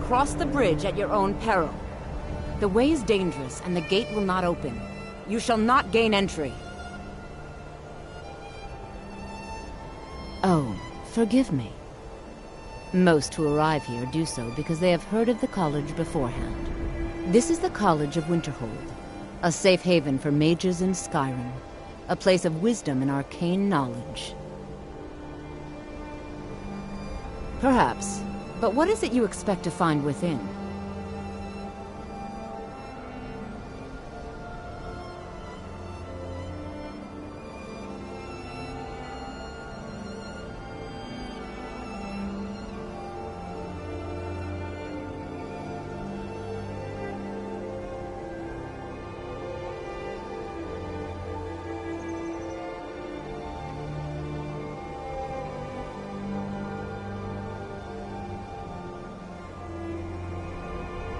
cross the bridge at your own peril. The way is dangerous, and the gate will not open. You shall not gain entry. Oh, forgive me. Most who arrive here do so because they have heard of the college beforehand. This is the College of Winterhold, a safe haven for mages in Skyrim, a place of wisdom and arcane knowledge. Perhaps, but what is it you expect to find within?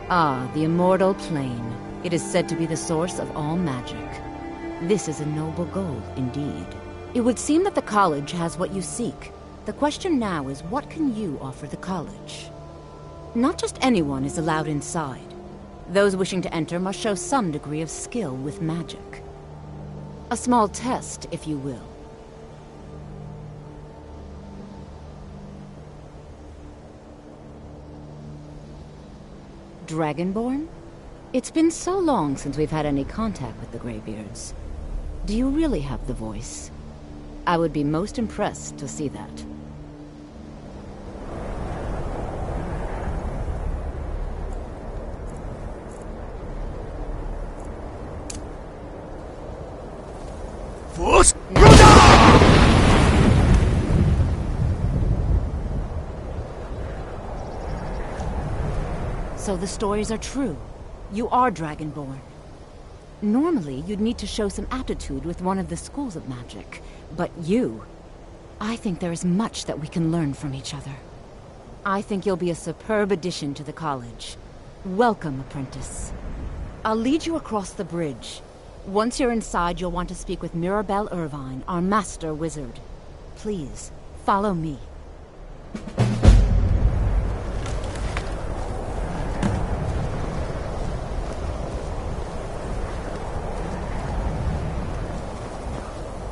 Ah, the immortal plane. It is said to be the source of all magic. This is a noble goal, indeed. It would seem that the college has what you seek. The question now is, what can you offer the college? Not just anyone is allowed inside. Those wishing to enter must show some degree of skill with magic. A small test, if you will. Dragonborn? It's been so long since we've had any contact with the Greybeards. Do you really have the voice? I would be most impressed to see that. So the stories are true. You are Dragonborn. Normally, you'd need to show some aptitude with one of the schools of magic. But you... I think there is much that we can learn from each other. I think you'll be a superb addition to the college. Welcome, apprentice. I'll lead you across the bridge. Once you're inside, you'll want to speak with Mirabelle Irvine, our master wizard. Please, follow me.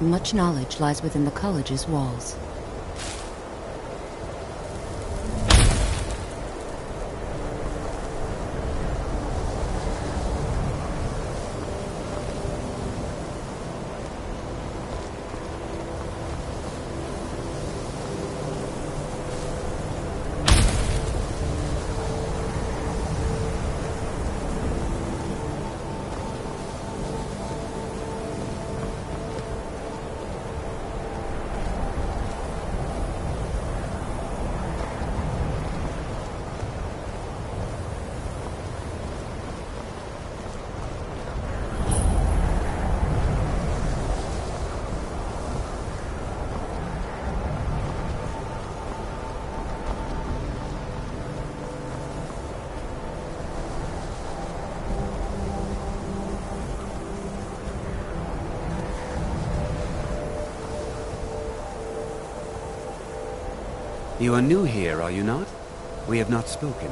Much knowledge lies within the college's walls. You are new here, are you not? We have not spoken.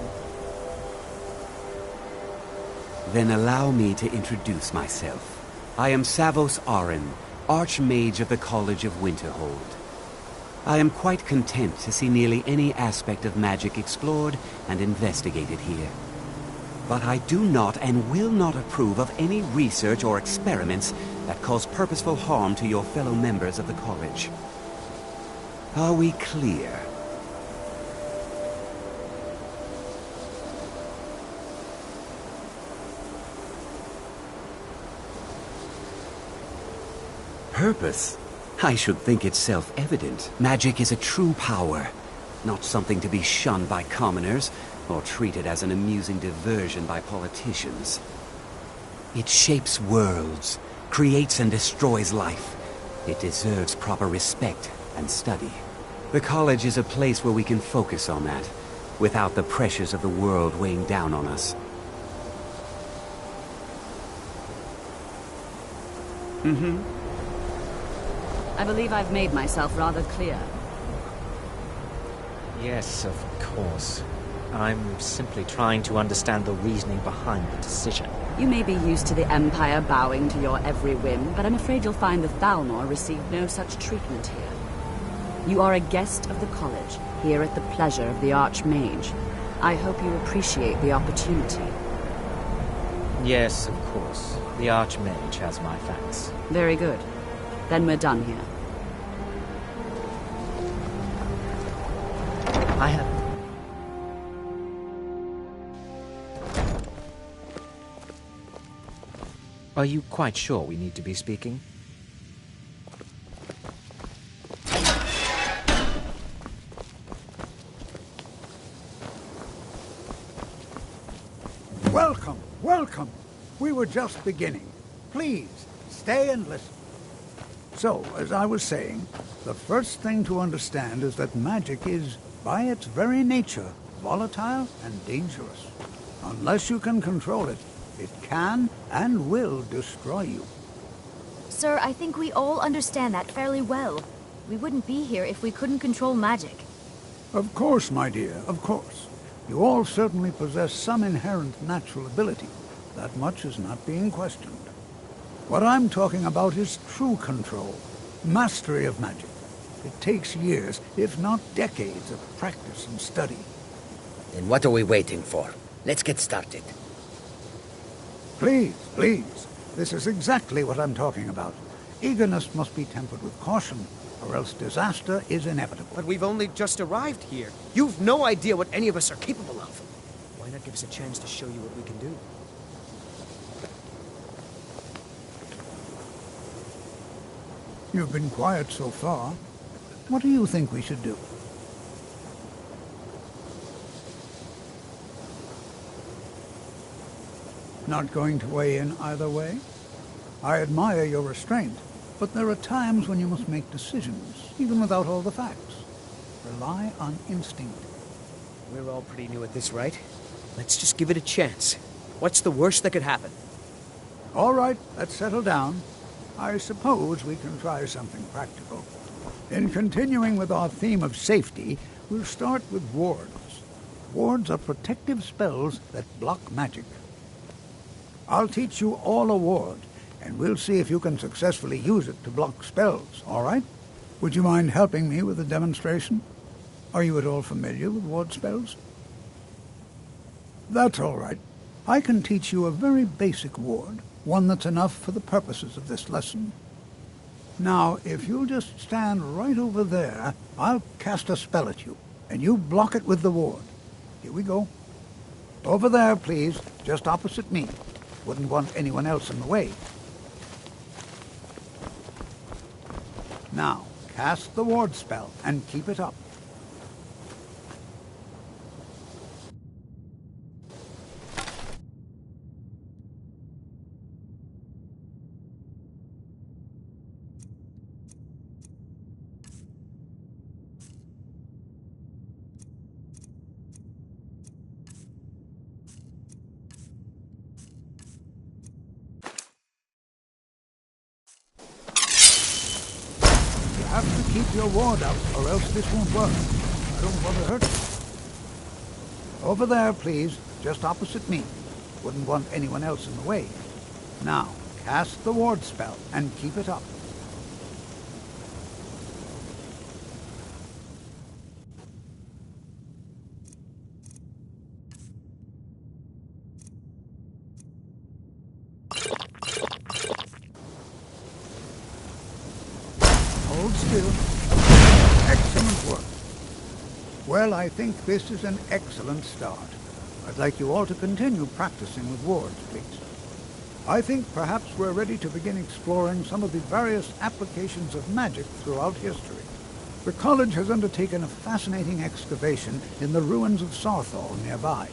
Then allow me to introduce myself. I am Savos Arin, Archmage of the College of Winterhold. I am quite content to see nearly any aspect of magic explored and investigated here. But I do not and will not approve of any research or experiments that cause purposeful harm to your fellow members of the college. Are we clear? Purpose? I should think it's self-evident. Magic is a true power, not something to be shunned by commoners or treated as an amusing diversion by politicians. It shapes worlds, creates and destroys life. It deserves proper respect and study. The college is a place where we can focus on that, without the pressures of the world weighing down on us. I believe I've made myself rather clear. Yes, of course. I'm simply trying to understand the reasoning behind the decision. You may be used to the Empire bowing to your every whim, but I'm afraid you'll find the Thalmor received no such treatment here. You are a guest of the college, here at the pleasure of the Archmage. I hope you appreciate the opportunity. Yes, of course. The Archmage has my thanks. Very good. Then we're done here. I have... Are you quite sure we need to be speaking? Welcome, welcome. We were just beginning. Please, stay and listen. So, as I was saying, the first thing to understand is that magic is, by its very nature, volatile and dangerous. Unless you can control it, it can and will destroy you. Sir, I think we all understand that fairly well. We wouldn't be here if we couldn't control magic. Of course, my dear, of course. You all certainly possess some inherent natural ability. That much is not being questioned. What I'm talking about is true control, mastery of magic. It takes years, if not decades, of practice and study. Then what are we waiting for? Let's get started. Please, please. This is exactly what I'm talking about. Eagerness must be tempered with caution, or else disaster is inevitable. But we've only just arrived here. You've no idea what any of us are capable of. Why not give us a chance to show you what we can do? You've been quiet so far. What do you think we should do? Not going to weigh in either way? I admire your restraint, but there are times when you must make decisions, even without all the facts. Rely on instinct. We're all pretty new at this, right? Let's just give it a chance. What's the worst that could happen? All right, let's settle down. I suppose we can try something practical. In continuing with our theme of safety, we'll start with wards. Wards are protective spells that block magic. I'll teach you all a ward, and we'll see if you can successfully use it to block spells, all right? Would you mind helping me with the demonstration? Are you at all familiar with ward spells? That's all right. I can teach you a very basic ward, one that's enough for the purposes of this lesson. Now, if you'll just stand right over there, I'll cast a spell at you, and you block it with the ward. Here we go. Over there, please, just opposite me. Wouldn't want anyone else in the way. Now, cast the ward spell and keep it up. You have to keep your ward up, or else this won't work. I don't want to hurt you. Over there, please, just opposite me. Wouldn't want anyone else in the way. Now, cast the ward spell and keep it up. Hold still. Excellent work. Well, I think this is an excellent start. I'd like you all to continue practicing with wards, please. I think perhaps we're ready to begin exploring some of the various applications of magic throughout history. The college has undertaken a fascinating excavation in the ruins of Sarthal nearby.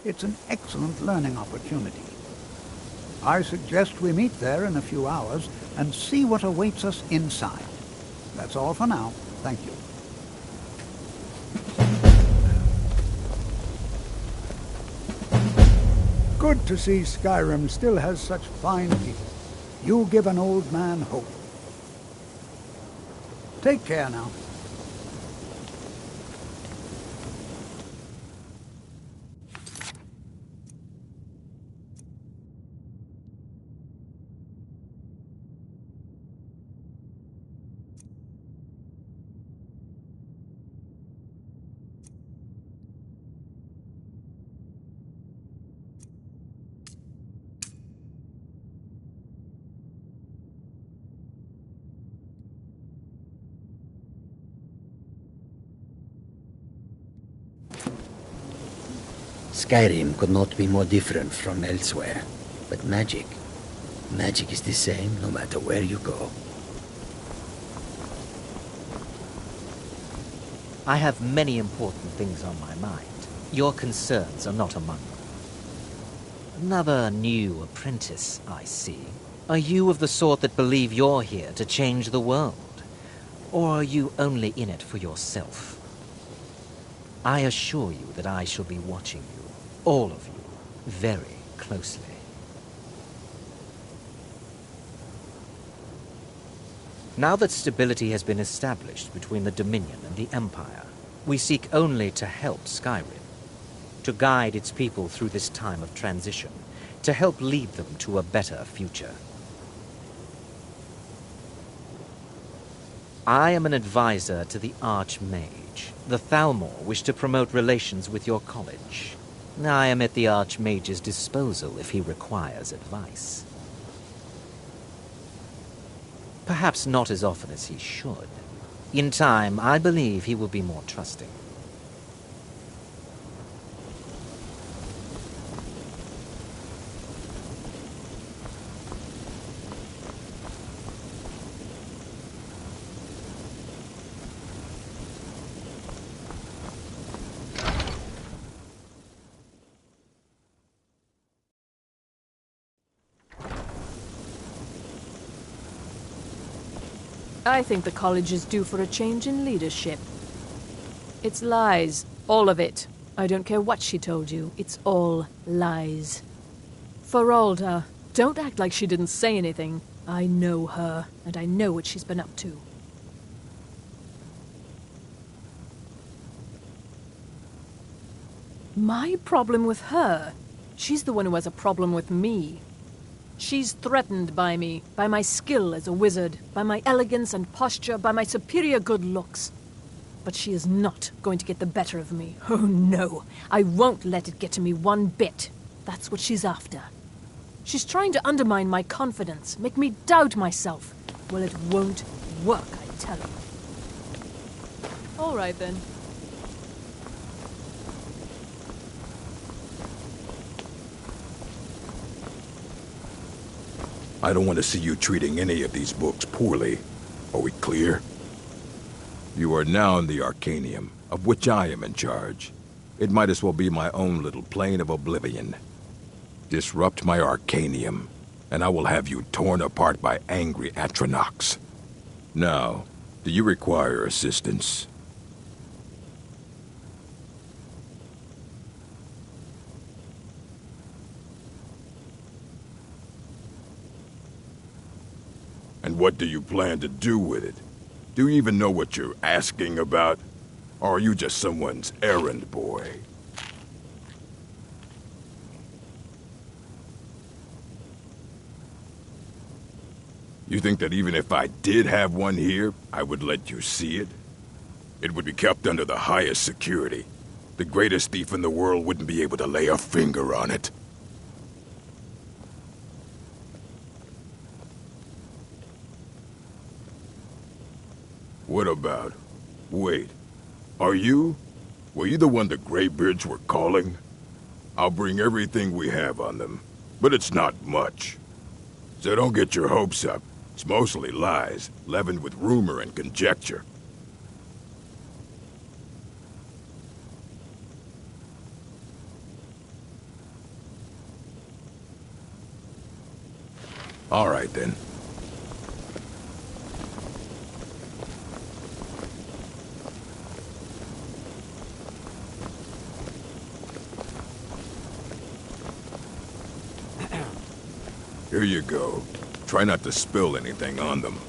It's an excellent learning opportunity. I suggest we meet there in a few hours and see what awaits us inside. That's all for now. Thank you. Good to see Skyrim still has such fine people. You give an old man hope. Take care now. Skyrim could not be more different from elsewhere. But magic is the same no matter where you go. I have many important things on my mind. Your concerns are not among them. Another new apprentice, I see. Are you of the sort that believe you're here to change the world? Or are you only in it for yourself? I assure you that I shall be watching you, all of you, very closely. Now that stability has been established between the Dominion and the Empire, we seek only to help Skyrim, to guide its people through this time of transition, to help lead them to a better future. I am an advisor to the Archmage. The Thalmor wish to promote relations with your college. I am at the Archmage's disposal if he requires advice. Perhaps not as often as he should. In time, I believe he will be more trusting. I think the college is due for a change in leadership. It's lies. All of it. I don't care what she told you. It's all lies. Feralda, don't act like she didn't say anything. I know her, and I know what she's been up to. My problem with her? She's the one who has a problem with me. She's threatened by me, by my skill as a wizard, by my elegance and posture, by my superior good looks. But she is not going to get the better of me. Oh no, I won't let it get to me one bit. That's what she's after. She's trying to undermine my confidence, make me doubt myself. Well, it won't work, I tell you. All right then. I don't want to see you treating any of these books poorly. Are we clear? You are now in the Arcanium, of which I am in charge. It might as well be my own little plane of oblivion. Disrupt my Arcanium, and I will have you torn apart by angry Atronachs. Now, do you require assistance? And what do you plan to do with it? Do you even know what you're asking about? Or are you just someone's errand boy? You think that even if I did have one here, I would let you see it? It would be kept under the highest security. The greatest thief in the world wouldn't be able to lay a finger on it. What about? Wait. Were you the one the Greybeards were calling? I'll bring everything we have on them, but it's not much. So don't get your hopes up. It's mostly lies, leavened with rumor and conjecture. All right then. Here you go. Try not to spill anything on them.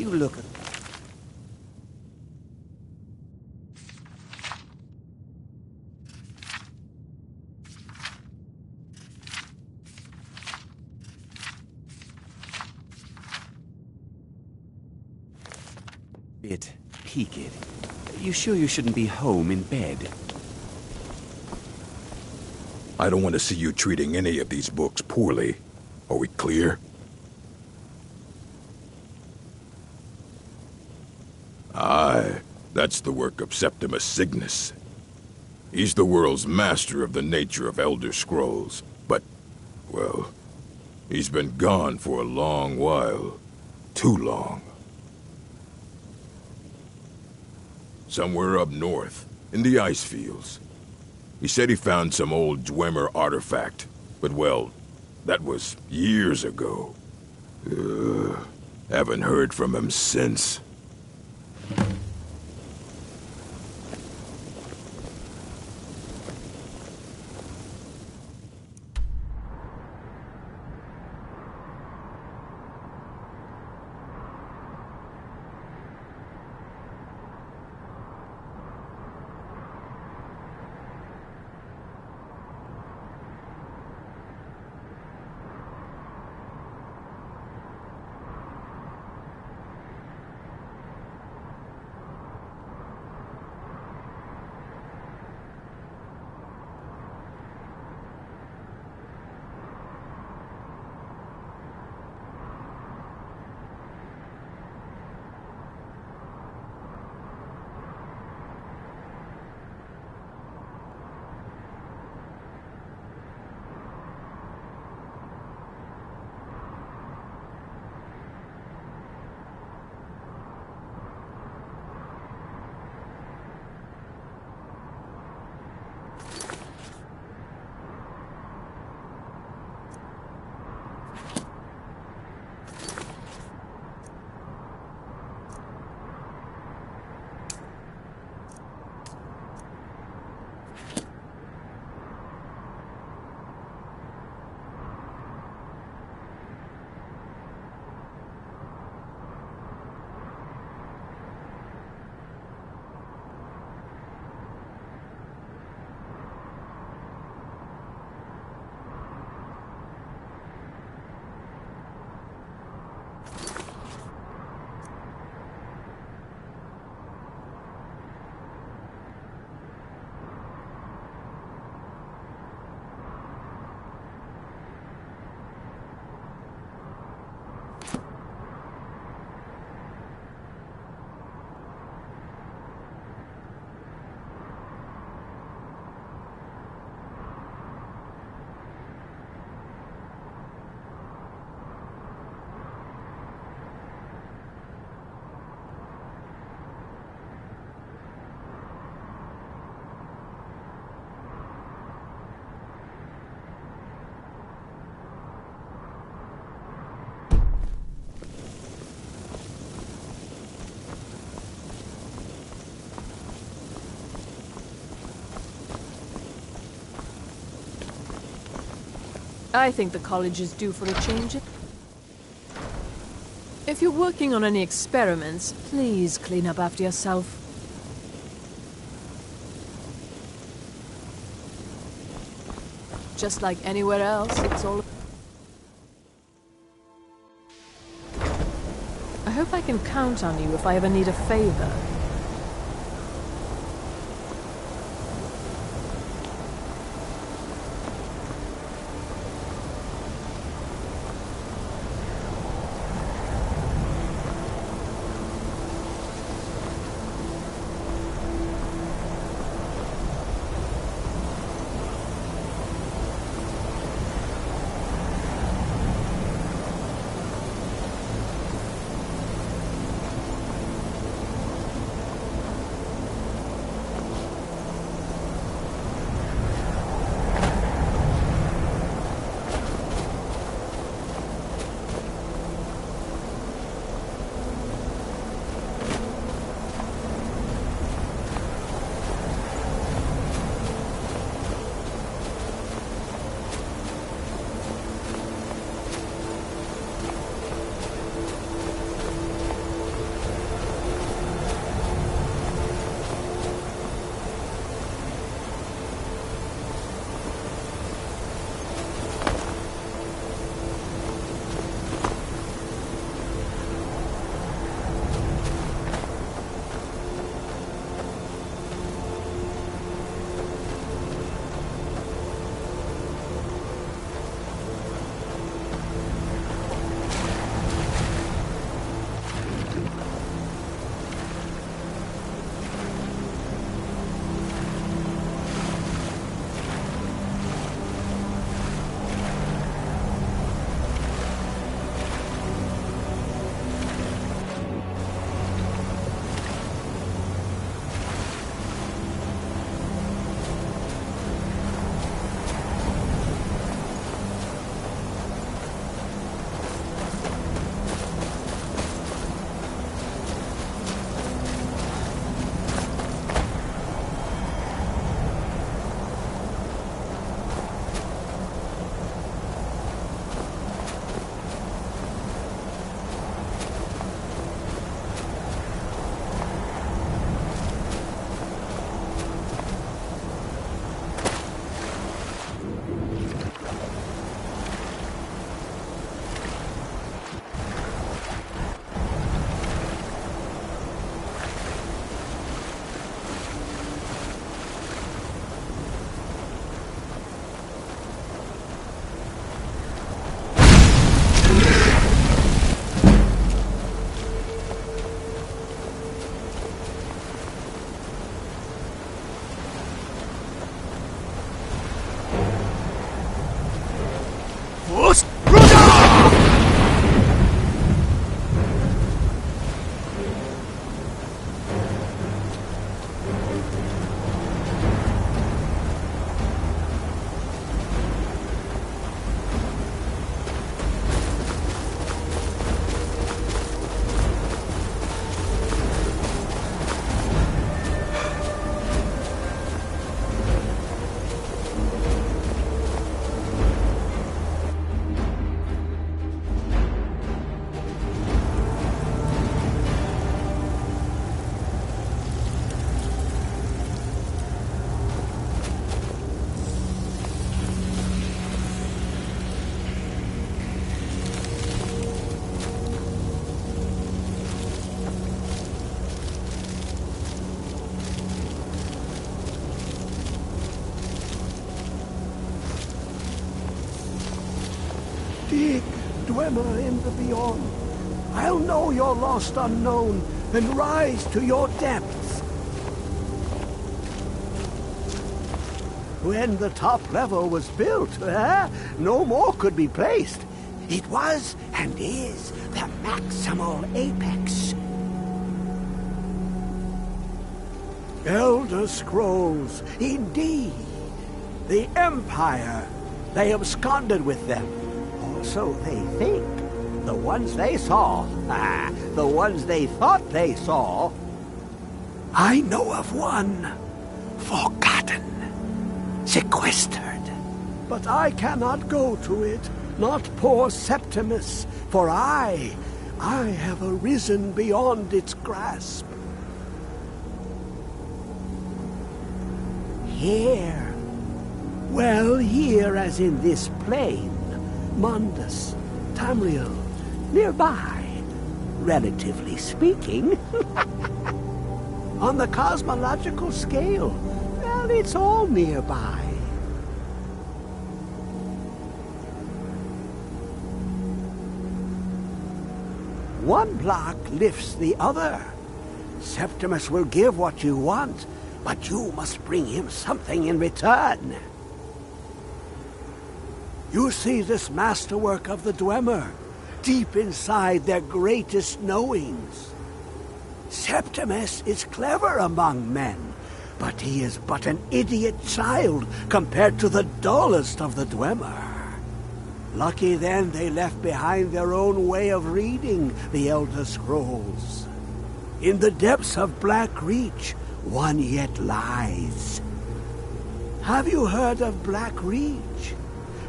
You look... bit peaked. You sure you shouldn't be home in bed? I don't want to see you treating any of these books poorly. Are we clear? Aye, that's the work of Septimus Cygnus. He's the world's master of the nature of Elder Scrolls, but, well, he's been gone for a long while. Too long. Somewhere up north, in the ice fields. He said he found some old Dwemer artifact, but well, that was years ago. Haven't heard from him since. I think the college is due for a change. If you're working on any experiments, please clean up after yourself. Just like anywhere else, it's all... I hope I can count on you if I ever need a favor. Dig, Dwemer in the beyond. I'll know your lost unknown and rise to your depths. When the top level was built, no more could be placed. It was and is the maximal apex. Elder Scrolls, indeed. The Empire. They absconded with them. Or so they think. The ones they saw. The ones they thought they saw. I know of one. Forgotten. Sequestered. But I cannot go to it. Not poor Septimus. For I have arisen beyond its grasp. Here. Well, here as in this plain. Mundus, Tamriel, nearby, relatively speaking. On the cosmological scale, well, it's all nearby. One block lifts the other. Septimus will give what you want, but you must bring him something in return. You see this masterwork of the Dwemer, deep inside their greatest knowings. Septimus is clever among men, but he is but an idiot child compared to the dullest of the Dwemer. Lucky then they left behind their own way of reading the Elder Scrolls. In the depths of Black Reach, one yet lies. Have you heard of Black Reach?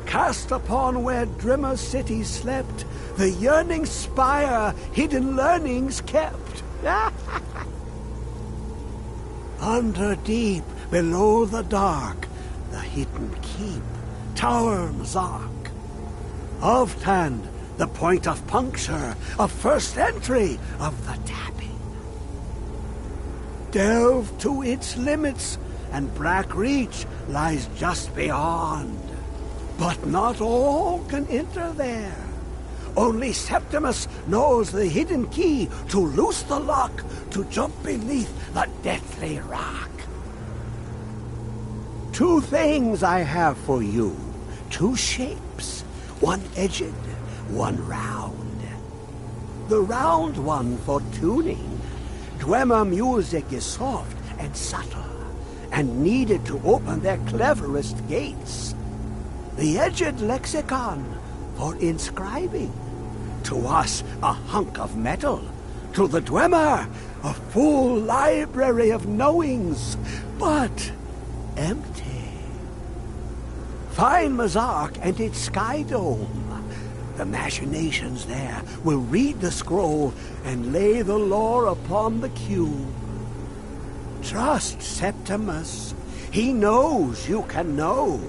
Cast upon where Drimmer City slept, the yearning spire hidden learnings kept. Under deep, below the dark, the hidden keep, Tower Mzark. Of Tand, the point of puncture, of first entry, of the tapping. Delve to its limits, and Black Reach lies just beyond. But not all can enter there. Only Septimus knows the hidden key to loose the lock, to jump beneath the deathly rock. Two things I have for you. Two shapes. One edged, one round. The round one for tuning. Dwemer music is soft and subtle, and needed to open their cleverest gates. The edged lexicon for inscribing. To us, a hunk of metal. To the Dwemer, a full library of knowings, but empty. Find Mzark and its sky dome. The machinations there will read the scroll and lay the lore upon the cube. Trust Septimus. He knows you can know.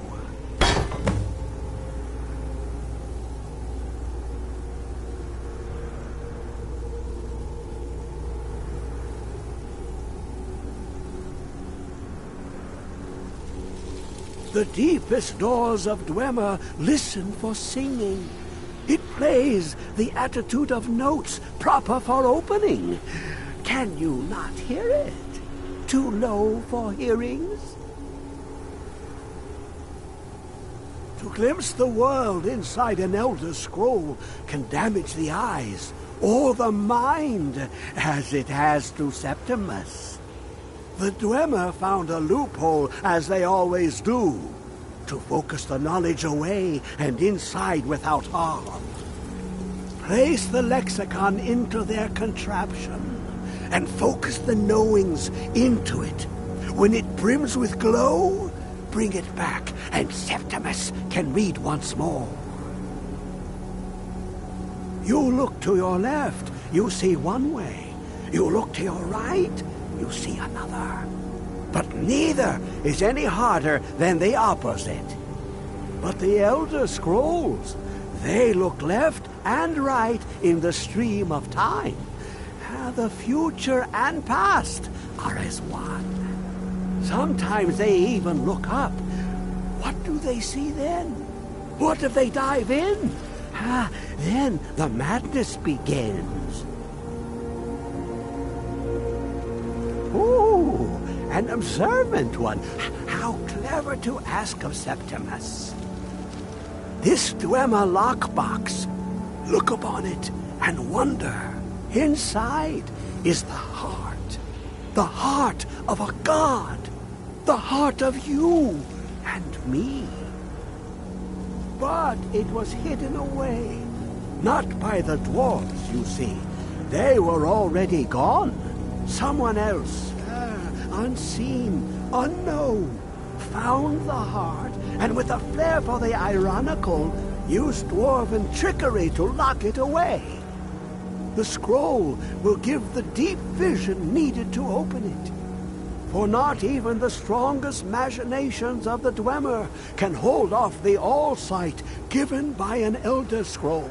The deepest doors of Dwemer listen for singing. It plays the attitude of notes proper for opening. Can you not hear it? Too low for hearings? To glimpse the world inside an Elder Scroll can damage the eyes or the mind, as it has to Septimus. The Dwemer found a loophole, as they always do, to focus the knowledge away and inside without harm. Place the lexicon into their contraption, and focus the knowings into it. When it brims with glow, bring it back, and Septimus can read once more. You look to your left, you see one way. You look to your right, you see another. But neither is any harder than the opposite. But the Elder Scrolls, they look left and right in the stream of time. The future and past are as one. Sometimes they even look up. What do they see then? What if they dive in? Then the madness begins. Ooh, an observant one. How clever to ask of Septimus. This Dwemer lockbox. Look upon it and wonder. Inside is the heart of a god, the heart of you and me. But it was hidden away, not by the dwarves, you see. They were already gone. Someone else, unseen, unknown, found the heart, and with a flair for the ironical, used dwarven trickery to lock it away. The scroll will give the deep vision needed to open it. For not even the strongest machinations of the Dwemer can hold off the all-sight given by an Elder Scroll.